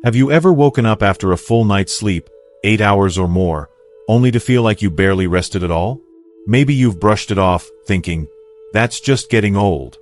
Have you ever woken up after a full night's sleep, 8 hours or more, only to feel like you barely rested at all? Maybe you've brushed it off, thinking, that's just getting old.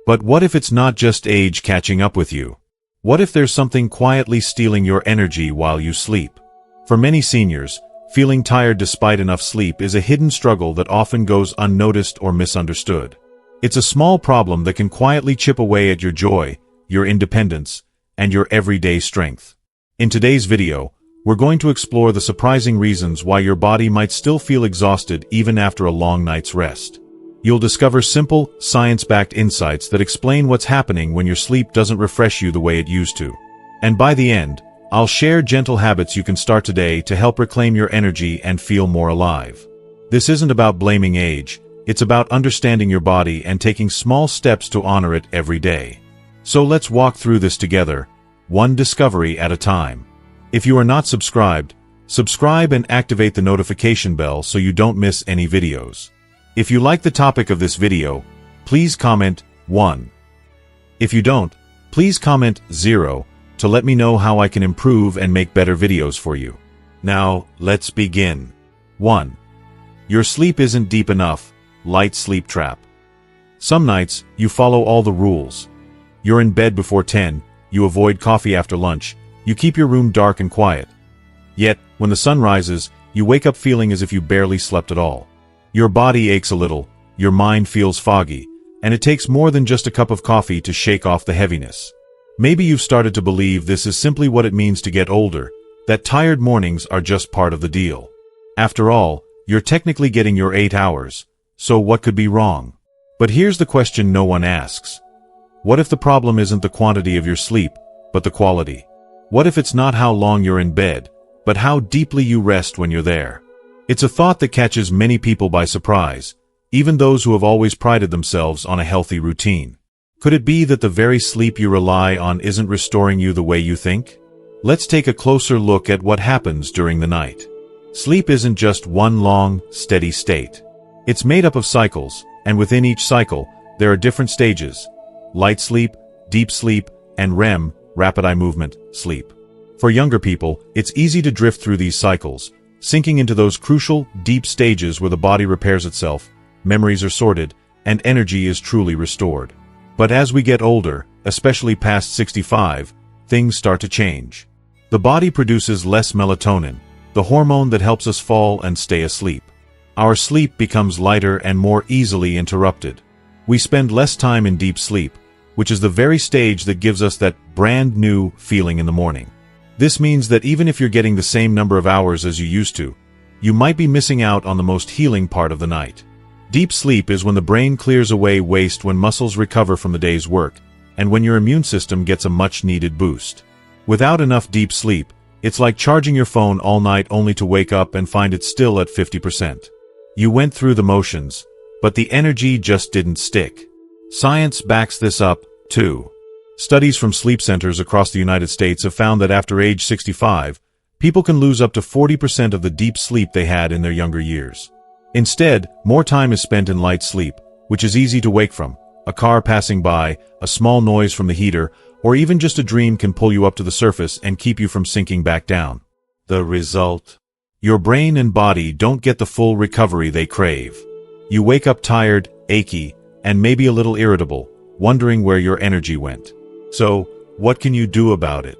But what if it's not just age catching up with you? What if there's something quietly stealing your energy while you sleep? For many seniors, feeling tired despite enough sleep is a hidden struggle that often goes unnoticed or misunderstood. It's a small problem that can quietly chip away at your joy, your independence, and your everyday strength. In today's video, we're going to explore the surprising reasons why your body might still feel exhausted even after a long night's rest. You'll discover simple, science-backed insights that explain what's happening when your sleep doesn't refresh you the way it used to. And by the end, I'll share gentle habits you can start today to help reclaim your energy and feel more alive. This isn't about blaming age, it's about understanding your body and taking small steps to honor it every day. So let's walk through this together, one discovery at a time. If you are not subscribed, subscribe and activate the notification bell so you don't miss any videos. If you like the topic of this video, please comment 1. If you don't, please comment 0 to let me know how I can improve and make better videos for you. Now, let's begin. 1. Your sleep isn't deep enough. Light sleep trap. Some nights, you follow all the rules. You're in bed before 10, you avoid coffee after lunch, you keep your room dark and quiet. Yet, when the sun rises, you wake up feeling as if you barely slept at all. Your body aches a little, your mind feels foggy, and it takes more than just a cup of coffee to shake off the heaviness. Maybe you've started to believe this is simply what it means to get older, that tired mornings are just part of the deal. After all, you're technically getting your 8 hours, so what could be wrong? But here's the question no one asks. What if the problem isn't the quantity of your sleep, but the quality? What if it's not how long you're in bed, but how deeply you rest when you're there? It's a thought that catches many people by surprise, even those who have always prided themselves on a healthy routine. Could it be that the very sleep you rely on isn't restoring you the way you think? Let's take a closer look at what happens during the night. Sleep isn't just one long, steady state. It's made up of cycles, and within each cycle, there are different stages: light sleep, deep sleep, and REM, rapid eye movement, sleep. For younger people, it's easy to drift through these cycles, sinking into those crucial, deep stages where the body repairs itself, memories are sorted, and energy is truly restored. But as we get older, especially past 65, things start to change. The body produces less melatonin, the hormone that helps us fall and stay asleep. Our sleep becomes lighter and more easily interrupted. We spend less time in deep sleep, which is the very stage that gives us that brand new feeling in the morning. This means that even if you're getting the same number of hours as you used to, you might be missing out on the most healing part of the night. Deep sleep is when the brain clears away waste, when muscles recover from the day's work, and when your immune system gets a much-needed boost. Without enough deep sleep, it's like charging your phone all night only to wake up and find it still at 50%. You went through the motions, but the energy just didn't stick. Science backs this up, too. Studies from sleep centers across the United States have found that after age 65, people can lose up to 40% of the deep sleep they had in their younger years. Instead, more time is spent in light sleep, which is easy to wake from. A car passing by, a small noise from the heater, or even just a dream can pull you up to the surface and keep you from sinking back down. The result? Your brain and body don't get the full recovery they crave. You wake up tired, achy, and maybe a little irritable, wondering where your energy went. So, what can you do about it?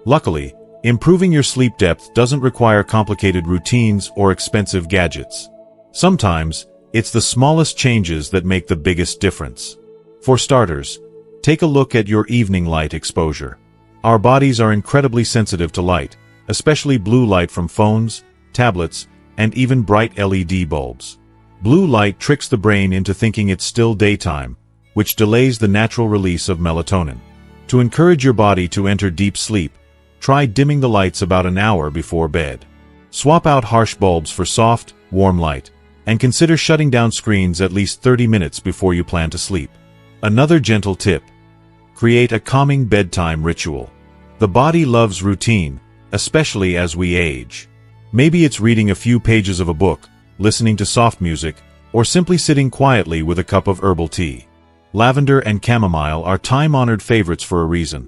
Luckily, improving your sleep depth doesn't require complicated routines or expensive gadgets. Sometimes, it's the smallest changes that make the biggest difference. For starters, take a look at your evening light exposure. Our bodies are incredibly sensitive to light, especially blue light from phones, tablets, and even bright LED bulbs. Blue light tricks the brain into thinking it's still daytime, which delays the natural release of melatonin. To encourage your body to enter deep sleep, try dimming the lights about an hour before bed. Swap out harsh bulbs for soft, warm light, and consider shutting down screens at least 30 minutes before you plan to sleep. Another gentle tip: create a calming bedtime ritual. The body loves routine, especially as we age. Maybe it's reading a few pages of a book, listening to soft music, or simply sitting quietly with a cup of herbal tea. Lavender and chamomile are time-honored favorites for a reason.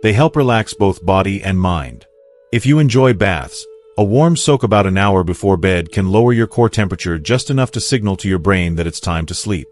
They help relax both body and mind. If you enjoy baths, a warm soak about an hour before bed can lower your core temperature just enough to signal to your brain that it's time to sleep.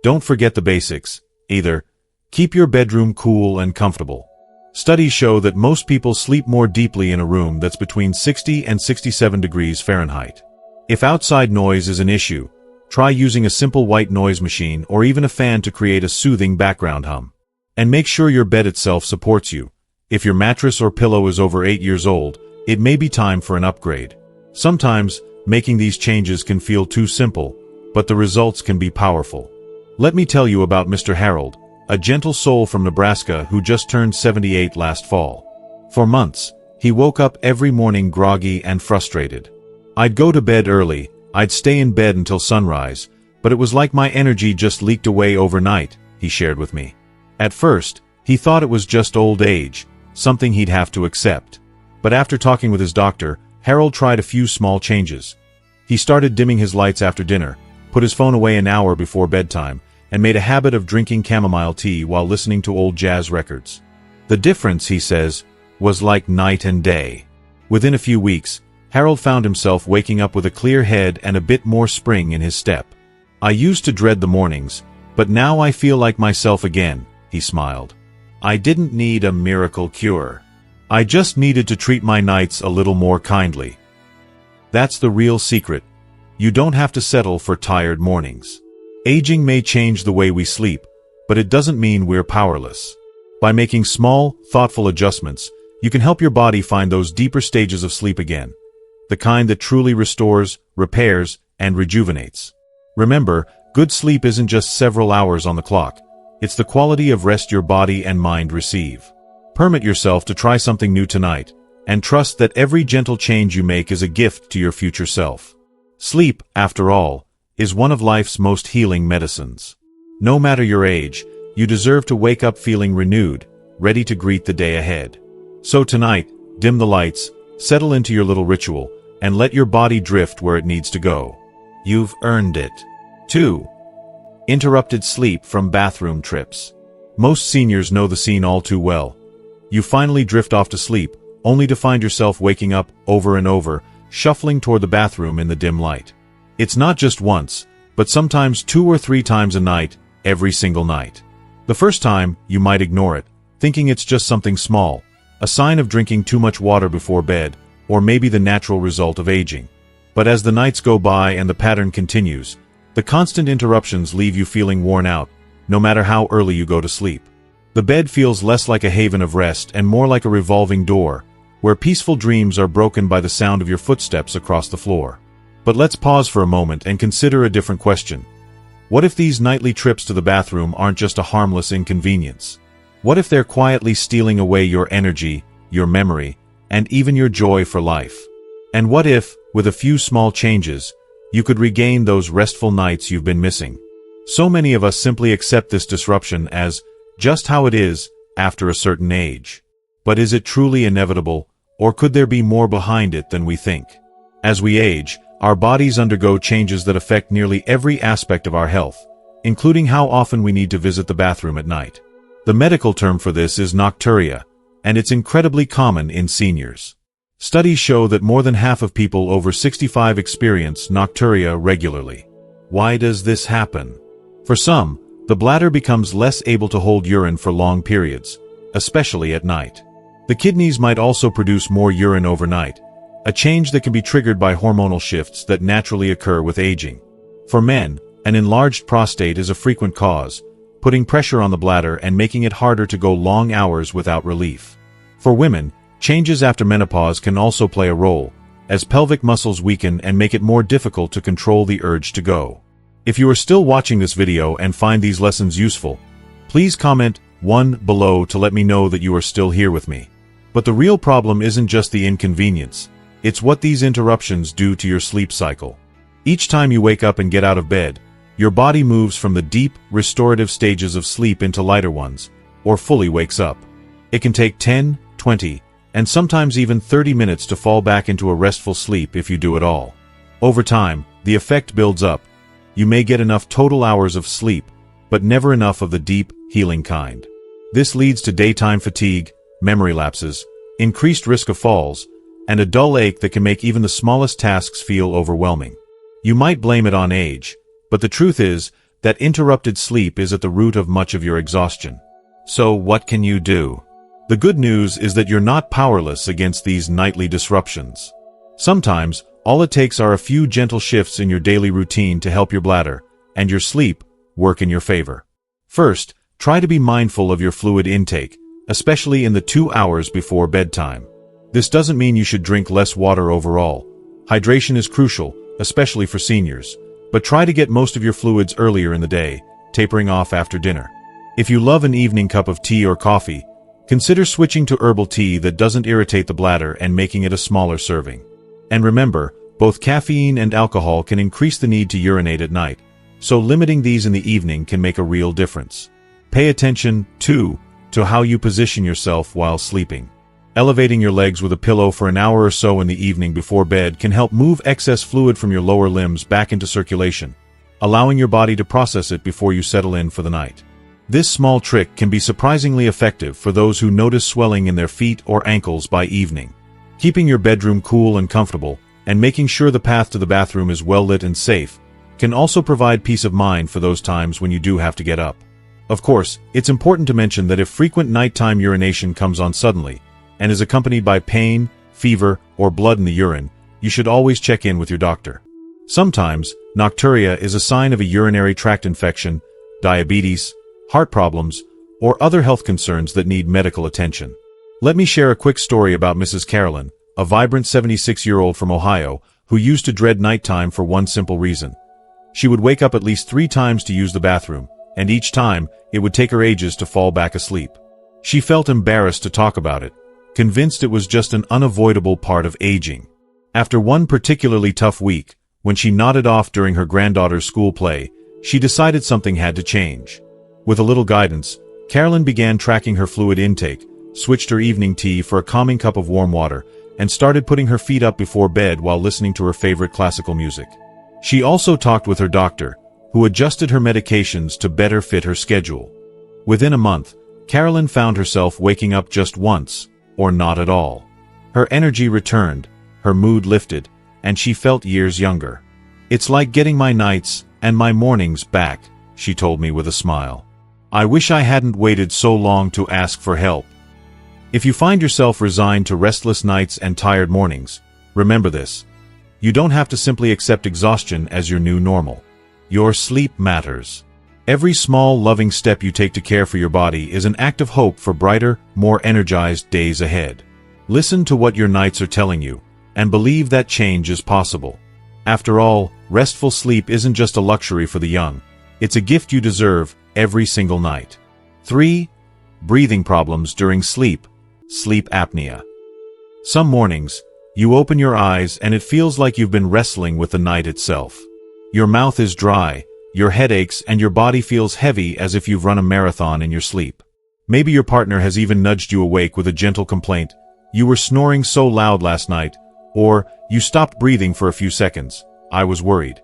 Don't forget the basics, either. Keep your bedroom cool and comfortable. Studies show that most people sleep more deeply in a room that's between 60 and 67 degrees Fahrenheit. If outside noise is an issue, try using a simple white noise machine or even a fan to create a soothing background hum. And make sure your bed itself supports you. If your mattress or pillow is over 8 years old, it may be time for an upgrade. Sometimes, making these changes can feel too simple, but the results can be powerful. Let me tell you about Mr. Harold, a gentle soul from Nebraska who just turned 78 last fall. For months, he woke up every morning groggy and frustrated. I'd go to bed early, I'd stay in bed until sunrise, but it was like my energy just leaked away overnight, he shared with me. At first, he thought it was just old age, something he'd have to accept. But after talking with his doctor, Harold tried a few small changes. He started dimming his lights after dinner, put his phone away an hour before bedtime, and made a habit of drinking chamomile tea while listening to old jazz records. The difference, he says, was like night and day. Within a few weeks, Harold found himself waking up with a clear head and a bit more spring in his step. I used to dread the mornings, but now I feel like myself again, he smiled. I didn't need a miracle cure. I just needed to treat my nights a little more kindly. That's the real secret. You don't have to settle for tired mornings. Aging may change the way we sleep, but it doesn't mean we're powerless. By making small, thoughtful adjustments, you can help your body find those deeper stages of sleep again, the kind that truly restores, repairs, and rejuvenates. Remember, good sleep isn't just several hours on the clock. It's the quality of rest your body and mind receive. Permit yourself to try something new tonight, and trust that every gentle change you make is a gift to your future self. Sleep, after all, is one of life's most healing medicines. No matter your age, you deserve to wake up feeling renewed, ready to greet the day ahead. So tonight, dim the lights, settle into your little ritual, and let your body drift where it needs to go. You've earned it. 2. Interrupted sleep from bathroom trips. Most seniors know the scene all too well. You finally drift off to sleep, only to find yourself waking up over and over, shuffling toward the bathroom in the dim light. It's not just once, but sometimes 2 or 3 times a night, every single night. The first time, you might ignore it, thinking it's just something small, a sign of drinking too much water before bed, or maybe the natural result of aging. But as the nights go by and the pattern continues, the constant interruptions leave you feeling worn out, no matter how early you go to sleep. The bed feels less like a haven of rest and more like a revolving door, where peaceful dreams are broken by the sound of your footsteps across the floor. But let's pause for a moment and consider a different question. What if these nightly trips to the bathroom aren't just a harmless inconvenience? What if they're quietly stealing away your energy, your memory, and even your joy for life? And what if, with a few small changes, you could regain those restful nights you've been missing? So many of us simply accept this disruption as just how it is after a certain age. But is it truly inevitable, or could there be more behind it than we think? As we age, our bodies undergo changes that affect nearly every aspect of our health, including how often we need to visit the bathroom at night. The medical term for this is nocturia, and it's incredibly common in seniors. Studies show that more than half of people over 65 experience nocturia regularly. Why does this happen? For some, the bladder becomes less able to hold urine for long periods, especially at night. The kidneys might also produce more urine overnight, a change that can be triggered by hormonal shifts that naturally occur with aging. For men, an enlarged prostate is a frequent cause, putting pressure on the bladder and making it harder to go long hours without relief. For women, changes after menopause can also play a role, as pelvic muscles weaken and make it more difficult to control the urge to go. If you are still watching this video and find these lessons useful, please comment 1 below to let me know that you are still here with me. But the real problem isn't just the inconvenience, it's what these interruptions do to your sleep cycle. Each time you wake up and get out of bed, your body moves from the deep, restorative stages of sleep into lighter ones, or fully wakes up. It can take 10, 20, and sometimes even 30 minutes to fall back into a restful sleep if you do it all. Over time, the effect builds up. You may get enough total hours of sleep, but never enough of the deep, healing kind. This leads to daytime fatigue, memory lapses, increased risk of falls, and a dull ache that can make even the smallest tasks feel overwhelming. You might blame it on age, but the truth is that interrupted sleep is at the root of much of your exhaustion. So what can you do? The good news is that you're not powerless against these nightly disruptions. Sometimes, all it takes are a few gentle shifts in your daily routine to help your bladder and your sleep work in your favor. First, try to be mindful of your fluid intake, especially in the 2 hours before bedtime. This doesn't mean you should drink less water overall. Hydration is crucial, especially for seniors, but try to get most of your fluids earlier in the day, tapering off after dinner. If you love an evening cup of tea or coffee, consider switching to herbal tea that doesn't irritate the bladder and making it a smaller serving. And remember, both caffeine and alcohol can increase the need to urinate at night, so limiting these in the evening can make a real difference. Pay attention, too, to how you position yourself while sleeping. Elevating your legs with a pillow for an hour or so in the evening before bed can help move excess fluid from your lower limbs back into circulation, allowing your body to process it before you settle in for the night. This small trick can be surprisingly effective for those who notice swelling in their feet or ankles by evening. Keeping your bedroom cool and comfortable, and making sure the path to the bathroom is well lit and safe, can also provide peace of mind for those times when you do have to get up. Of course, it's important to mention that if frequent nighttime urination comes on suddenly, and is accompanied by pain, fever, or blood in the urine, you should always check in with your doctor. Sometimes, nocturia is a sign of a urinary tract infection, diabetes, heart problems, or other health concerns that need medical attention. Let me share a quick story about Mrs. Carolyn, a vibrant 76-year-old from Ohio, who used to dread nighttime for one simple reason. She would wake up at least 3 times to use the bathroom, and each time, it would take her ages to fall back asleep. She felt embarrassed to talk about it, convinced it was just an unavoidable part of aging. After one particularly tough week, when she nodded off during her granddaughter's school play, she decided something had to change. With a little guidance, Carolyn began tracking her fluid intake, switched her evening tea for a calming cup of warm water, and started putting her feet up before bed while listening to her favorite classical music. She also talked with her doctor, who adjusted her medications to better fit her schedule. Within a month, Carolyn found herself waking up just once, or not at all. Her energy returned, her mood lifted, and she felt years younger. "It's like getting my nights and my mornings back," she told me with a smile. "I wish I hadn't waited so long to ask for help." If you find yourself resigned to restless nights and tired mornings, remember this. You don't have to simply accept exhaustion as your new normal. Your sleep matters. Every small, loving step you take to care for your body is an act of hope for brighter, more energized days ahead. Listen to what your nights are telling you, and believe that change is possible. After all, restful sleep isn't just a luxury for the young. It's a gift you deserve every single night. 3. Breathing problems during sleep. Sleep apnea. Some mornings, you open your eyes and it feels like you've been wrestling with the night itself. Your mouth is dry, your head aches, and your body feels heavy as if you've run a marathon in your sleep. Maybe your partner has even nudged you awake with a gentle complaint, "You were snoring so loud last night," or "You stopped breathing for a few seconds. I was worried."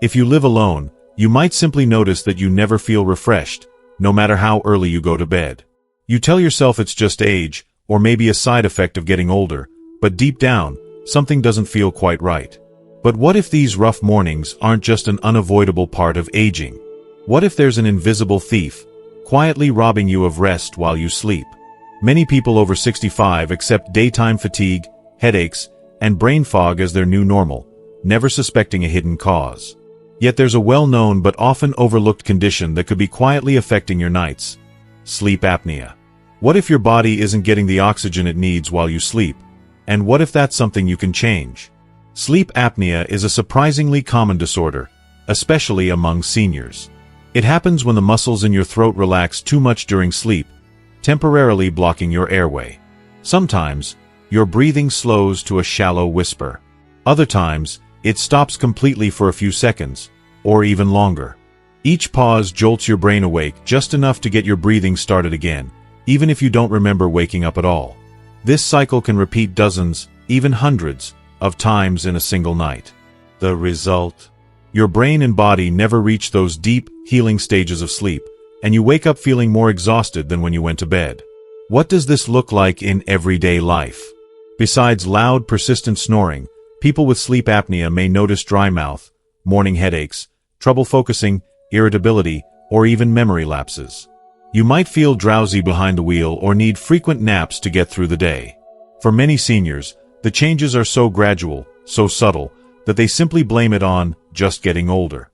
If you live alone, you might simply notice that you never feel refreshed, no matter how early you go to bed. You tell yourself it's just age, or maybe a side effect of getting older, but deep down, something doesn't feel quite right. But what if these rough mornings aren't just an unavoidable part of aging? What if there's an invisible thief, quietly robbing you of rest while you sleep? Many people over 65 accept daytime fatigue, headaches, and brain fog as their new normal, never suspecting a hidden cause. Yet there's a well-known but often overlooked condition that could be quietly affecting your nights: sleep apnea. What if your body isn't getting the oxygen it needs while you sleep? And what if that's something you can change? Sleep apnea is a surprisingly common disorder, especially among seniors. It happens when the muscles in your throat relax too much during sleep, temporarily blocking your airway. Sometimes, your breathing slows to a shallow whisper. Other times, it stops completely for a few seconds, or even longer. Each pause jolts your brain awake just enough to get your breathing started again, even if you don't remember waking up at all. This cycle can repeat dozens, even hundreds, of times in a single night. The result? Your brain and body never reach those deep, healing stages of sleep, and you wake up feeling more exhausted than when you went to bed. What does this look like in everyday life? Besides loud, persistent snoring, people with sleep apnea may notice dry mouth, morning headaches, trouble focusing, irritability, or even memory lapses. You might feel drowsy behind the wheel or need frequent naps to get through the day. For many seniors, the changes are so gradual, so subtle, that they simply blame it on just getting older.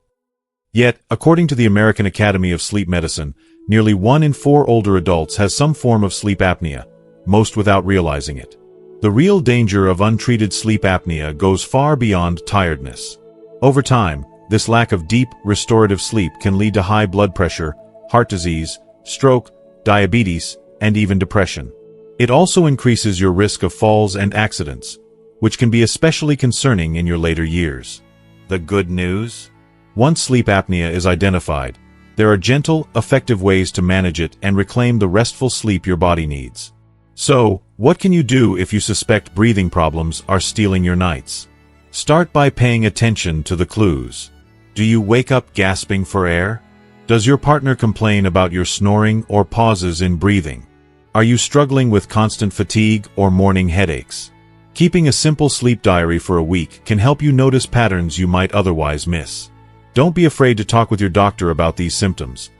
Yet, according to the American Academy of Sleep Medicine, nearly 1 in 4 older adults has some form of sleep apnea, most without realizing it. The real danger of untreated sleep apnea goes far beyond tiredness. Over time, this lack of deep, restorative sleep can lead to high blood pressure, heart disease, stroke, diabetes, and even depression. It also increases your risk of falls and accidents, which can be especially concerning in your later years. The good news? Once sleep apnea is identified, there are gentle, effective ways to manage it and reclaim the restful sleep your body needs. So, what can you do if you suspect breathing problems are stealing your nights? Start by paying attention to the clues. Do you wake up gasping for air? Does your partner complain about your snoring or pauses in breathing? Are you struggling with constant fatigue or morning headaches? Keeping a simple sleep diary for a week can help you notice patterns you might otherwise miss. Don't be afraid to talk with your doctor about these symptoms.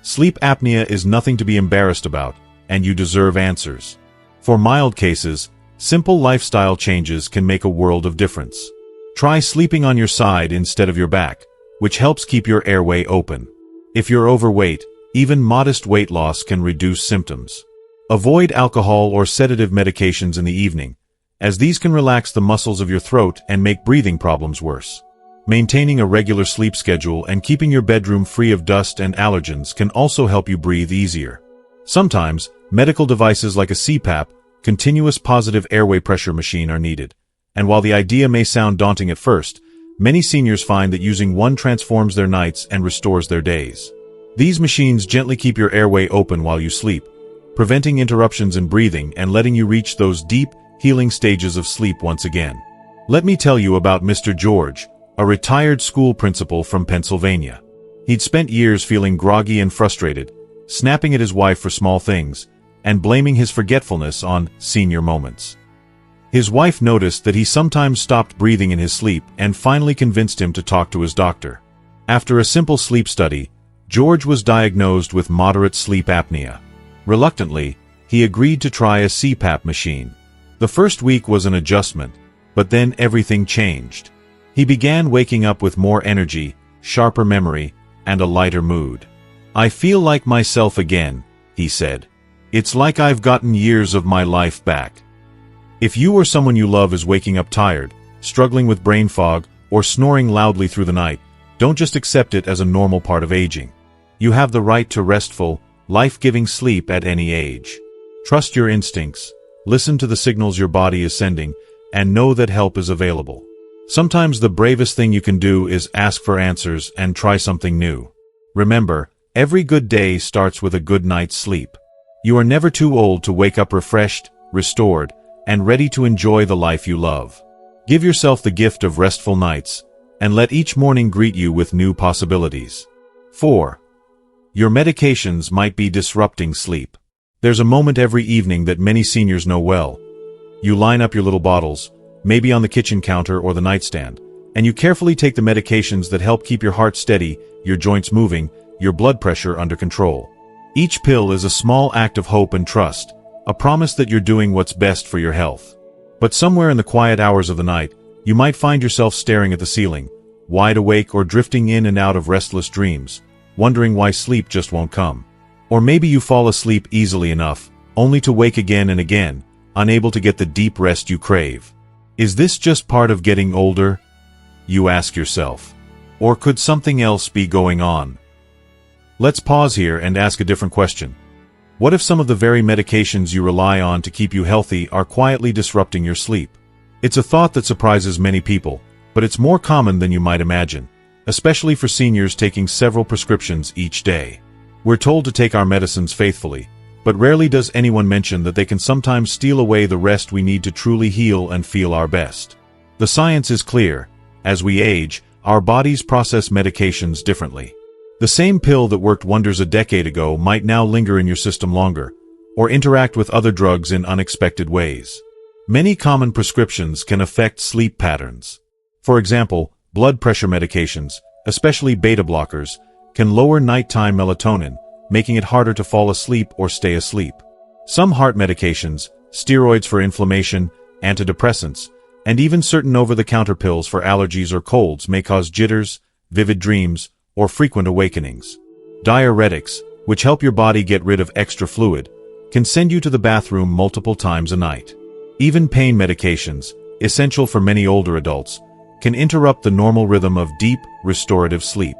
Sleep apnea is nothing to be embarrassed about, and you deserve answers. For mild cases, simple lifestyle changes can make a world of difference. Try sleeping on your side instead of your back, which helps keep your airway open. If you're overweight, even modest weight loss can reduce symptoms. Avoid alcohol or sedative medications in the evening, as these can relax the muscles of your throat and make breathing problems worse. Maintaining a regular sleep schedule and keeping your bedroom free of dust and allergens can also help you breathe easier. Sometimes, medical devices like a CPAP, continuous positive airway pressure machine, are needed. And while the idea may sound daunting at first, many seniors find that using one transforms their nights and restores their days. These machines gently keep your airway open while you sleep, preventing interruptions in breathing and letting you reach those deep, healing stages of sleep once again. Let me tell you about Mr. George, a retired school principal from Pennsylvania. He'd spent years feeling groggy and frustrated, snapping at his wife for small things, and blaming his forgetfulness on senior moments. His wife noticed that he sometimes stopped breathing in his sleep and finally convinced him to talk to his doctor. After a simple sleep study, George was diagnosed with moderate sleep apnea. Reluctantly, he agreed to try a CPAP machine. The first week was an adjustment, but then everything changed. He began waking up with more energy, sharper memory, and a lighter mood. "I feel like myself again," he said. "It's like I've gotten years of my life back." If you or someone you love is waking up tired, struggling with brain fog, or snoring loudly through the night, don't just accept it as a normal part of aging. You have the right to restful, life-giving sleep at any age. Trust your instincts, listen to the signals your body is sending, and know that help is available. Sometimes the bravest thing you can do is ask for answers and try something new. Remember, every good day starts with a good night's sleep. You are never too old to wake up refreshed, restored, and ready to enjoy the life you love. Give yourself the gift of restful nights, and let each morning greet you with new possibilities. 4. Your medications might be disrupting sleep. There's a moment every evening that many seniors know well. You line up your little bottles, maybe on the kitchen counter or the nightstand, and you carefully take the medications that help keep your heart steady, your joints moving, your blood pressure under control. Each pill is a small act of hope and trust, a promise that you're doing what's best for your health. But somewhere in the quiet hours of the night, you might find yourself staring at the ceiling, wide awake or drifting in and out of restless dreams, wondering why sleep just won't come. Or maybe you fall asleep easily enough, only to wake again and again, unable to get the deep rest you crave. Is this just part of getting older? You ask yourself. Or could something else be going on? Let's pause here and ask a different question. What if some of the very medications you rely on to keep you healthy are quietly disrupting your sleep? It's a thought that surprises many people, but it's more common than you might imagine, especially for seniors taking several prescriptions each day. We're told to take our medicines faithfully, but rarely does anyone mention that they can sometimes steal away the rest we need to truly heal and feel our best. The science is clear. As we age, our bodies process medications differently. The same pill that worked wonders a decade ago might now linger in your system longer, or interact with other drugs in unexpected ways. Many common prescriptions can affect sleep patterns. For example, blood pressure medications, especially beta blockers, can lower nighttime melatonin, making it harder to fall asleep or stay asleep. Some heart medications, steroids for inflammation, antidepressants, and even certain over-the-counter pills for allergies or colds may cause jitters, vivid dreams, or frequent awakenings. Diuretics, which help your body get rid of extra fluid, can send you to the bathroom multiple times a night. Even pain medications, essential for many older adults, can interrupt the normal rhythm of deep, restorative sleep.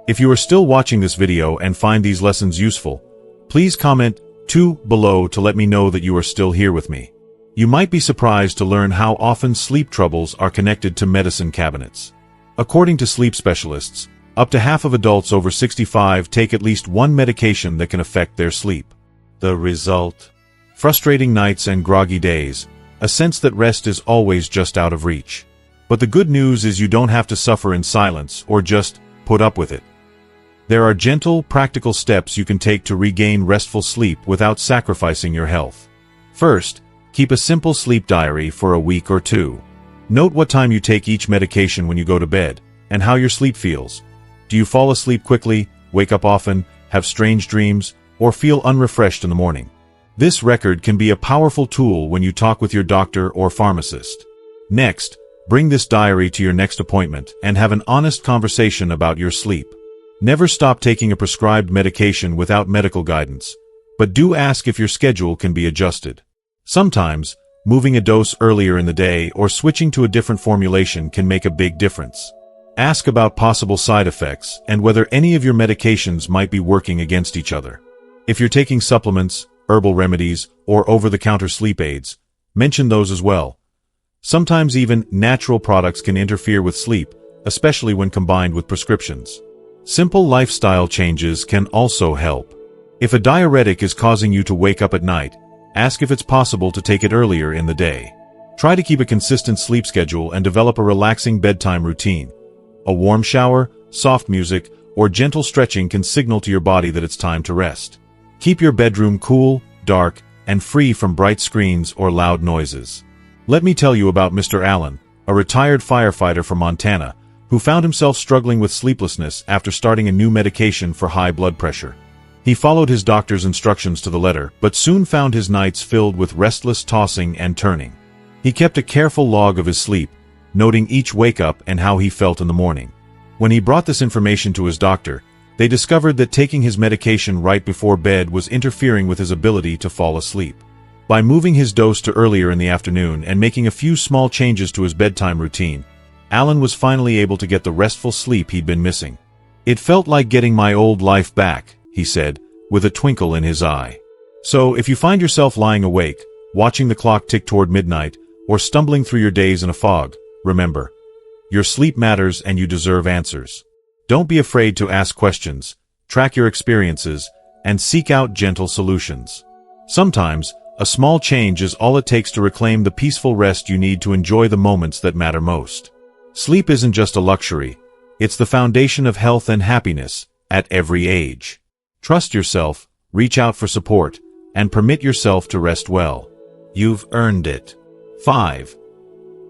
If you are still watching this video and find these lessons useful, please comment 2 below to let me know that you are still here with me. You might be surprised to learn how often sleep troubles are connected to medicine cabinets. According to sleep specialists, up to half of adults over 65 take at least one medication that can affect their sleep. The result? Frustrating nights and groggy days, a sense that rest is always just out of reach. But the good news is you don't have to suffer in silence or just put up with it. There are gentle, practical steps you can take to regain restful sleep without sacrificing your health. First, keep a simple sleep diary for a week or 2. Note what time you take each medication when you go to bed, and how your sleep feels. Do you fall asleep quickly, wake up often, have strange dreams, or feel unrefreshed in the morning? This record can be a powerful tool when you talk with your doctor or pharmacist. Next, bring this diary to your next appointment and have an honest conversation about your sleep. Never stop taking a prescribed medication without medical guidance, but do ask if your schedule can be adjusted. Sometimes, moving a dose earlier in the day or switching to a different formulation can make a big difference. Ask about possible side effects and whether any of your medications might be working against each other. If you're taking supplements, herbal remedies, or over-the-counter sleep aids, mention those as well. Sometimes even natural products can interfere with sleep, especially when combined with prescriptions. Simple lifestyle changes can also help. If a diuretic is causing you to wake up at night, ask if it's possible to take it earlier in the day. Try to keep a consistent sleep schedule and develop a relaxing bedtime routine. A warm shower, soft music, or gentle stretching can signal to your body that it's time to rest. Keep your bedroom cool, dark, and free from bright screens or loud noises. Let me tell you about Mr. Allen, a retired firefighter from Montana, who found himself struggling with sleeplessness after starting a new medication for high blood pressure. He followed his doctor's instructions to the letter, but soon found his nights filled with restless tossing and turning. He kept a careful log of his sleep, noting each wake-up and how he felt in the morning. When he brought this information to his doctor, they discovered that taking his medication right before bed was interfering with his ability to fall asleep. By moving his dose to earlier in the afternoon and making a few small changes to his bedtime routine, Allen was finally able to get the restful sleep he'd been missing. "It felt like getting my old life back," he said, with a twinkle in his eye. So, if you find yourself lying awake, watching the clock tick toward midnight, or stumbling through your days in a fog, remember, your sleep matters and you deserve answers. Don't be afraid to ask questions, track your experiences, and seek out gentle solutions. Sometimes, a small change is all it takes to reclaim the peaceful rest you need to enjoy the moments that matter most. Sleep isn't just a luxury, it's the foundation of health and happiness, at every age. Trust yourself, reach out for support, and permit yourself to rest well. You've earned it. 5.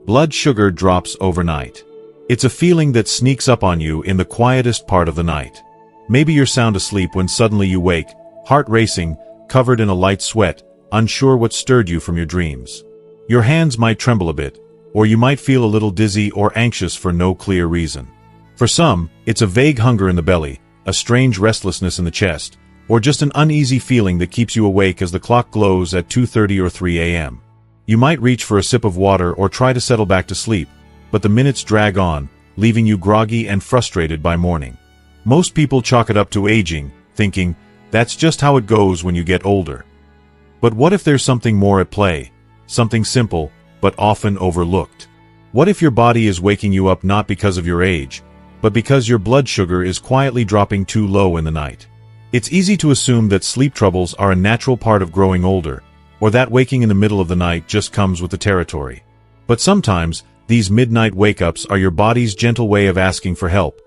Blood sugar drops overnight. It's a feeling that sneaks up on you in the quietest part of the night. Maybe you're sound asleep when suddenly you wake, heart racing, covered in a light sweat, unsure what stirred you from your dreams. Your hands might tremble a bit, or you might feel a little dizzy or anxious for no clear reason. For some, it's a vague hunger in the belly, a strange restlessness in the chest, or just an uneasy feeling that keeps you awake as the clock glows at 2:30 or 3 a.m. You might reach for a sip of water or try to settle back to sleep, but the minutes drag on, leaving you groggy and frustrated by morning. Most people chalk it up to aging, thinking, that's just how it goes when you get older. But what if there's something more at play? Something simple, but often overlooked. What if your body is waking you up not because of your age, but because your blood sugar is quietly dropping too low in the night? It's easy to assume that sleep troubles are a natural part of growing older, or that waking in the middle of the night just comes with the territory. But sometimes, these midnight wake-ups are your body's gentle way of asking for help,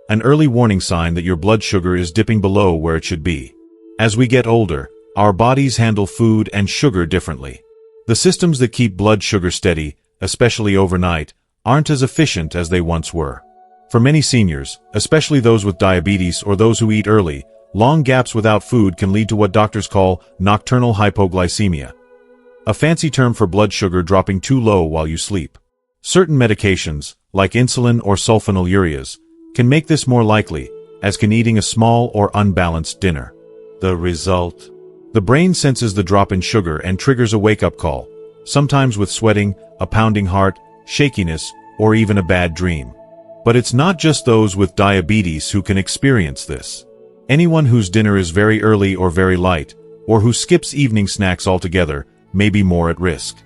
an early warning sign that your blood sugar is dipping below where it should be. As we get older, our bodies handle food and sugar differently. The systems that keep blood sugar steady, especially overnight, aren't as efficient as they once were. For many seniors, especially those with diabetes or those who eat early, long gaps without food can lead to what doctors call nocturnal hypoglycemia, a fancy term for blood sugar dropping too low while you sleep. Certain medications, like insulin or sulfonylureas, can make this more likely, as can eating a small or unbalanced dinner. The result? The brain senses the drop in sugar and triggers a wake-up call, sometimes with sweating, a pounding heart, shakiness, or even a bad dream. But it's not just those with diabetes who can experience this. Anyone whose dinner is very early or very light, or who skips evening snacks altogether, may be more at risk.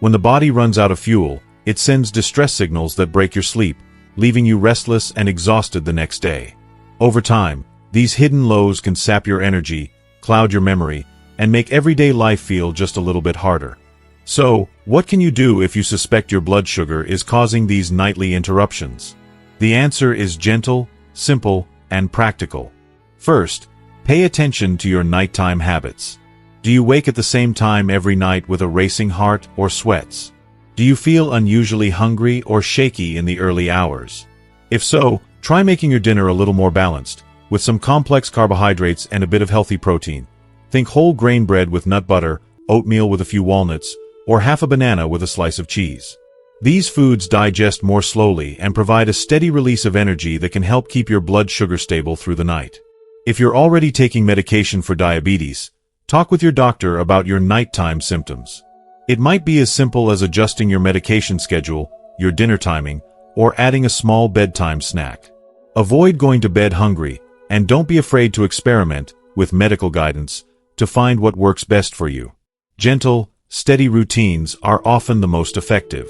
When the body runs out of fuel, it sends distress signals that break your sleep, leaving you restless and exhausted the next day. Over time, these hidden lows can sap your energy, cloud your memory, and make everyday life feel just a little bit harder. So, what can you do if you suspect your blood sugar is causing these nightly interruptions? The answer is gentle, simple, and practical. First, pay attention to your nighttime habits. Do you wake at the same time every night with a racing heart or sweats? Do you feel unusually hungry or shaky in the early hours? If so, try making your dinner a little more balanced, with some complex carbohydrates and a bit of healthy protein. Think whole grain bread with nut butter, oatmeal with a few walnuts, or half a banana with a slice of cheese. These foods digest more slowly and provide a steady release of energy that can help keep your blood sugar stable through the night. If you're already taking medication for diabetes, talk with your doctor about your nighttime symptoms. It might be as simple as adjusting your medication schedule, your dinner timing, or adding a small bedtime snack. Avoid going to bed hungry, and don't be afraid to experiment, with medical guidance, to find what works best for you. Gentle, steady routines are often the most effective.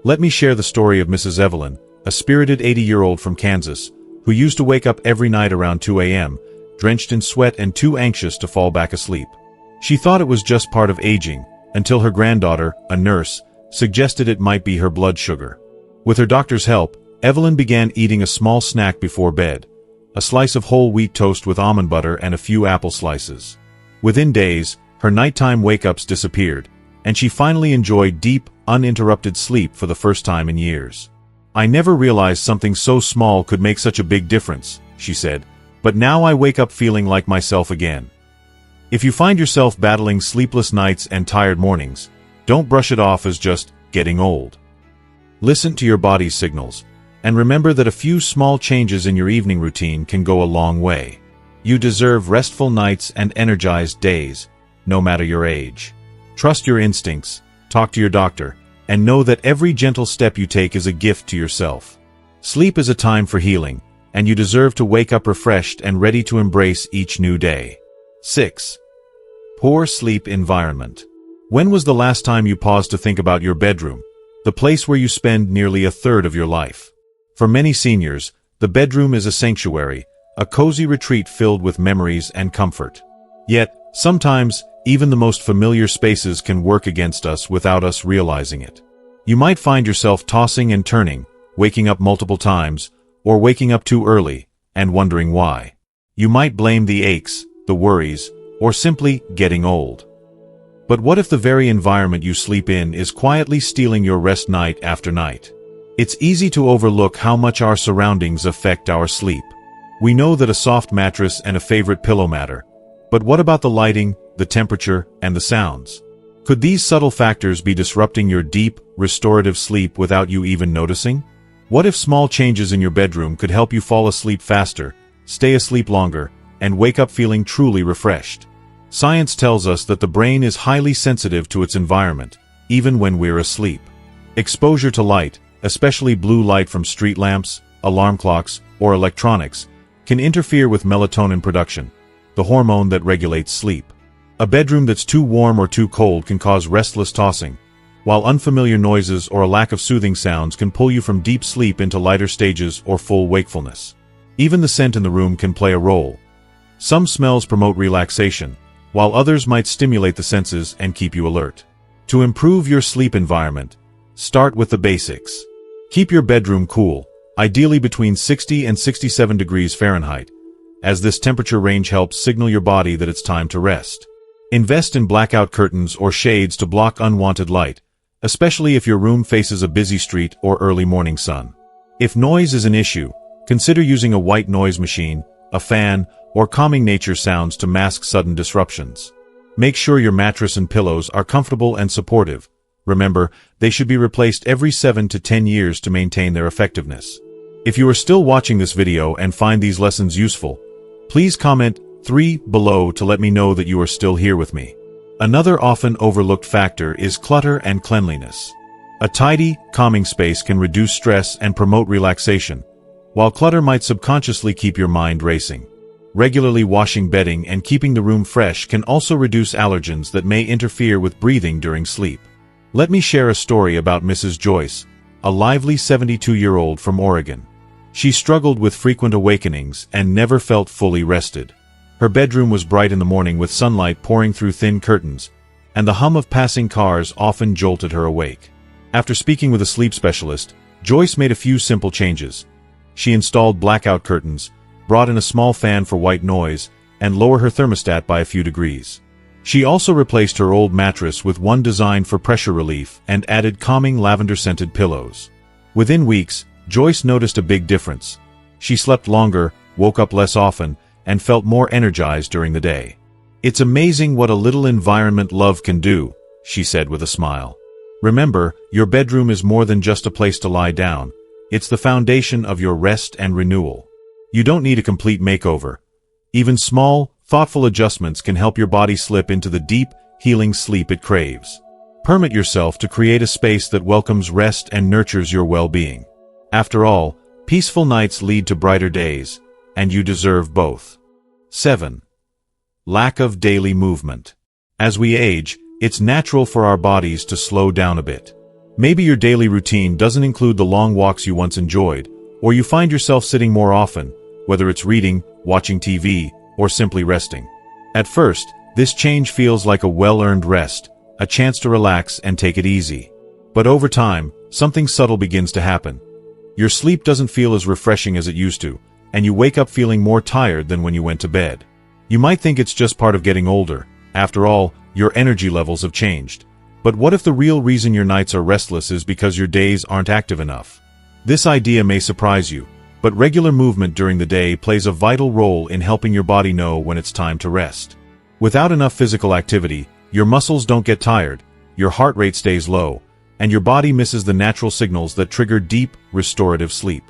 Let me share the story of Mrs. Evelyn, a spirited 80-year-old from Kansas, who used to wake up every night around 2 a.m., drenched in sweat and too anxious to fall back asleep. She thought it was just part of aging, until her granddaughter, a nurse, suggested it might be her blood sugar. With her doctor's help, Evelyn began eating a small snack before bed, a slice of whole wheat toast with almond butter and a few apple slices. Within days, her nighttime wake-ups disappeared, and she finally enjoyed deep, uninterrupted sleep for the first time in years. "I never realized something so small could make such a big difference," she said, "but now I wake up feeling like myself again." If you find yourself battling sleepless nights and tired mornings, don't brush it off as just getting old. Listen to your body's signals, and remember that a few small changes in your evening routine can go a long way. You deserve restful nights and energized days, no matter your age. Trust your instincts, talk to your doctor, and know that every gentle step you take is a gift to yourself. Sleep is a time for healing, and you deserve to wake up refreshed and ready to embrace each new day. 6. Poor sleep environment. When was the last time you paused to think about your bedroom, the place where you spend nearly a third of your life? For many seniors, the bedroom is a sanctuary, a cozy retreat filled with memories and comfort. Yet, sometimes, even the most familiar spaces can work against us without us realizing it. You might find yourself tossing and turning, waking up multiple times, or waking up too early, and wondering why. You might blame the aches, the worries, or simply getting old. But what if the very environment you sleep in is quietly stealing your rest night after night? It's easy to overlook how much our surroundings affect our sleep. We know that a soft mattress and a favorite pillow matter, but what about the lighting, the temperature, and the sounds? Could these subtle factors be disrupting your deep, restorative sleep without you even noticing? What if small changes in your bedroom could help you fall asleep faster, stay asleep longer, and wake up feeling truly refreshed? Science tells us that the brain is highly sensitive to its environment, even when we're asleep. Exposure to light, especially blue light from street lamps, alarm clocks, or electronics, can interfere with melatonin production, the hormone that regulates sleep. A bedroom that's too warm or too cold can cause restless tossing, while unfamiliar noises or a lack of soothing sounds can pull you from deep sleep into lighter stages or full wakefulness. Even the scent in the room can play a role. Some smells promote relaxation, while others might stimulate the senses and keep you alert. To improve your sleep environment, start with the basics. Keep your bedroom cool, ideally between 60 and 67 degrees Fahrenheit, as this temperature range helps signal your body that it's time to rest. Invest in blackout curtains or shades to block unwanted light, especially if your room faces a busy street or early morning sun. If noise is an issue, consider using a white noise machine, a fan, or calming nature sounds to mask sudden disruptions. Make sure your mattress and pillows are comfortable and supportive. Remember, they should be replaced every 7 to 10 years to maintain their effectiveness. If you are still watching this video and find these lessons useful, please comment 3 below to let me know that you are still here with me. Another often overlooked factor is clutter and cleanliness. A tidy, calming space can reduce stress and promote relaxation, while clutter might subconsciously keep your mind racing. Regularly washing bedding and keeping the room fresh can also reduce allergens that may interfere with breathing during sleep. Let me share a story about Mrs. Joyce, a lively 72-year-old from Oregon. She struggled with frequent awakenings and never felt fully rested. Her bedroom was bright in the morning with sunlight pouring through thin curtains, and the hum of passing cars often jolted her awake. After speaking with a sleep specialist, Joyce made a few simple changes. She installed blackout curtains, brought in a small fan for white noise, and lowered her thermostat by a few degrees. She also replaced her old mattress with one designed for pressure relief and added calming lavender-scented pillows. Within weeks, Joyce noticed a big difference. She slept longer, woke up less often, and felt more energized during the day. "It's amazing what a little environment love can do," she said with a smile. Remember, your bedroom is more than just a place to lie down. It's the foundation of your rest and renewal. You don't need a complete makeover. Even small, thoughtful adjustments can help your body slip into the deep, healing sleep it craves. Permit yourself to create a space that welcomes rest and nurtures your well-being. After all, peaceful nights lead to brighter days, and you deserve both. 7. Lack of daily movement. As we age, it's natural for our bodies to slow down a bit. Maybe your daily routine doesn't include the long walks you once enjoyed, or you find yourself sitting more often, whether it's reading, watching TV, or simply resting. At first, this change feels like a well-earned rest, a chance to relax and take it easy. But over time, something subtle begins to happen. Your sleep doesn't feel as refreshing as it used to, and you wake up feeling more tired than when you went to bed. You might think it's just part of getting older. After all, your energy levels have changed. But what if the real reason your nights are restless is because your days aren't active enough? This idea may surprise you, but regular movement during the day plays a vital role in helping your body know when it's time to rest. Without enough physical activity, your muscles don't get tired, your heart rate stays low, and your body misses the natural signals that trigger deep, restorative sleep.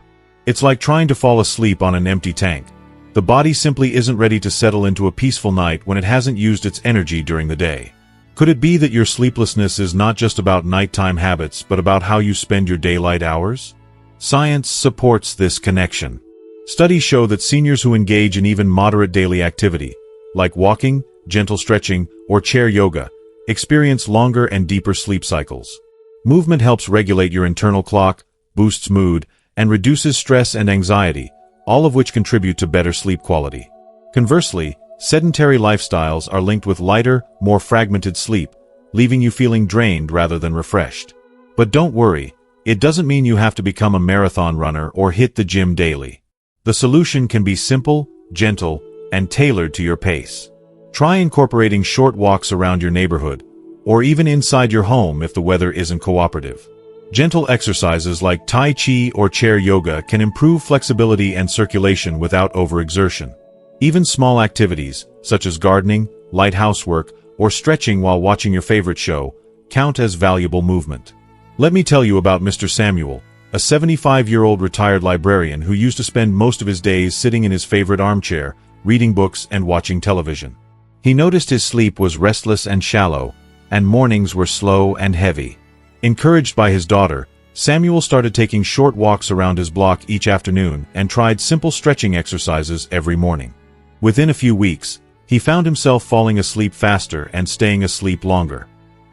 It's like trying to fall asleep on an empty tank. The body simply isn't ready to settle into a peaceful night when it hasn't used its energy during the day. Could it be that your sleeplessness is not just about nighttime habits but about how you spend your daylight hours? Science supports this connection. Studies show that seniors who engage in even moderate daily activity, like walking, gentle stretching, or chair yoga, experience longer and deeper sleep cycles. Movement helps regulate your internal clock, boosts mood, and reduces stress and anxiety, all of which contribute to better sleep quality. Conversely, sedentary lifestyles are linked with lighter, more fragmented sleep, leaving you feeling drained rather than refreshed. But don't worry, it doesn't mean you have to become a marathon runner or hit the gym daily. The solution can be simple, gentle, and tailored to your pace. Try incorporating short walks around your neighborhood, or even inside your home if the weather isn't cooperative. Gentle exercises like Tai Chi or chair yoga can improve flexibility and circulation without overexertion. Even small activities, such as gardening, light housework, or stretching while watching your favorite show, count as valuable movement. Let me tell you about Mr. Samuel, a 75-year-old retired librarian who used to spend most of his days sitting in his favorite armchair, reading books and watching television. He noticed his sleep was restless and shallow, and mornings were slow and heavy. Encouraged by his daughter, Samuel started taking short walks around his block each afternoon and tried simple stretching exercises every morning. Within a few weeks, he found himself falling asleep faster and staying asleep longer.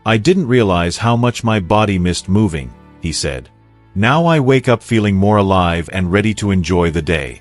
"I didn't realize how much my body missed moving," he said. "Now I wake up feeling more alive and ready to enjoy the day."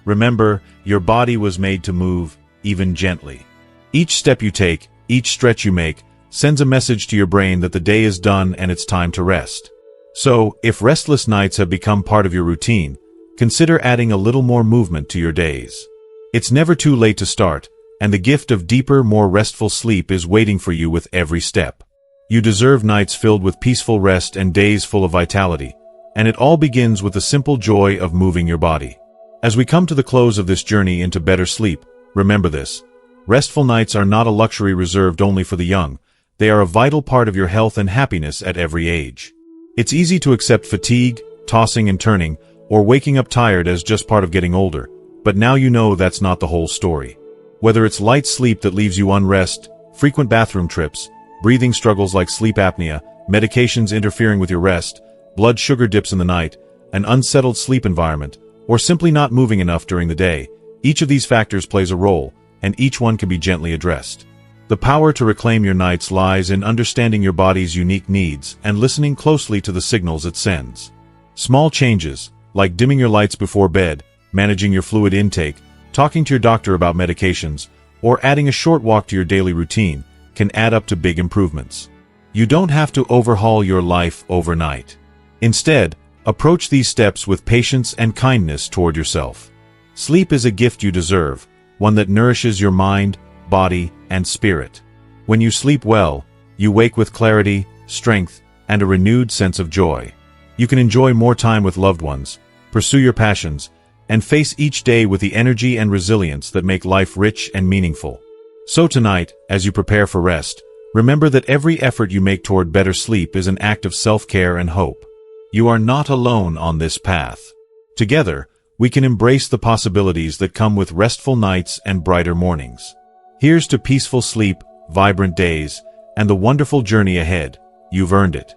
Remember, your body was made to move, even gently. Each step you take, each stretch you make, sends a message to your brain that the day is done and it's time to rest. So, if restless nights have become part of your routine, consider adding a little more movement to your days. It's never too late to start, and the gift of deeper, more restful sleep is waiting for you with every step. You deserve nights filled with peaceful rest and days full of vitality, and it all begins with the simple joy of moving your body. As we come to the close of this journey into better sleep, remember this: restful nights are not a luxury reserved only for the young. They are a vital part of your health and happiness at every age. It's easy to accept fatigue, tossing and turning, or waking up tired as just part of getting older, but now you know that's not the whole story. Whether it's light sleep that leaves you unrested, frequent bathroom trips, breathing struggles like sleep apnea, medications interfering with your rest, blood sugar dips in the night, an unsettled sleep environment, or simply not moving enough during the day, each of these factors plays a role, and each one can be gently addressed. The power to reclaim your nights lies in understanding your body's unique needs and listening closely to the signals it sends. Small changes, like dimming your lights before bed, managing your fluid intake, talking to your doctor about medications, or adding a short walk to your daily routine, can add up to big improvements. You don't have to overhaul your life overnight. Instead, approach these steps with patience and kindness toward yourself. Sleep is a gift you deserve, one that nourishes your mind, body, and spirit. When you sleep well, you wake with clarity, strength, and a renewed sense of joy. You can enjoy more time with loved ones, pursue your passions, and face each day with the energy and resilience that make life rich and meaningful. So tonight, as you prepare for rest, remember that every effort you make toward better sleep is an act of self-care and hope. You are not alone on this path. Together, we can embrace the possibilities that come with restful nights and brighter mornings. Here's to peaceful sleep, vibrant days, and the wonderful journey ahead. You've earned it.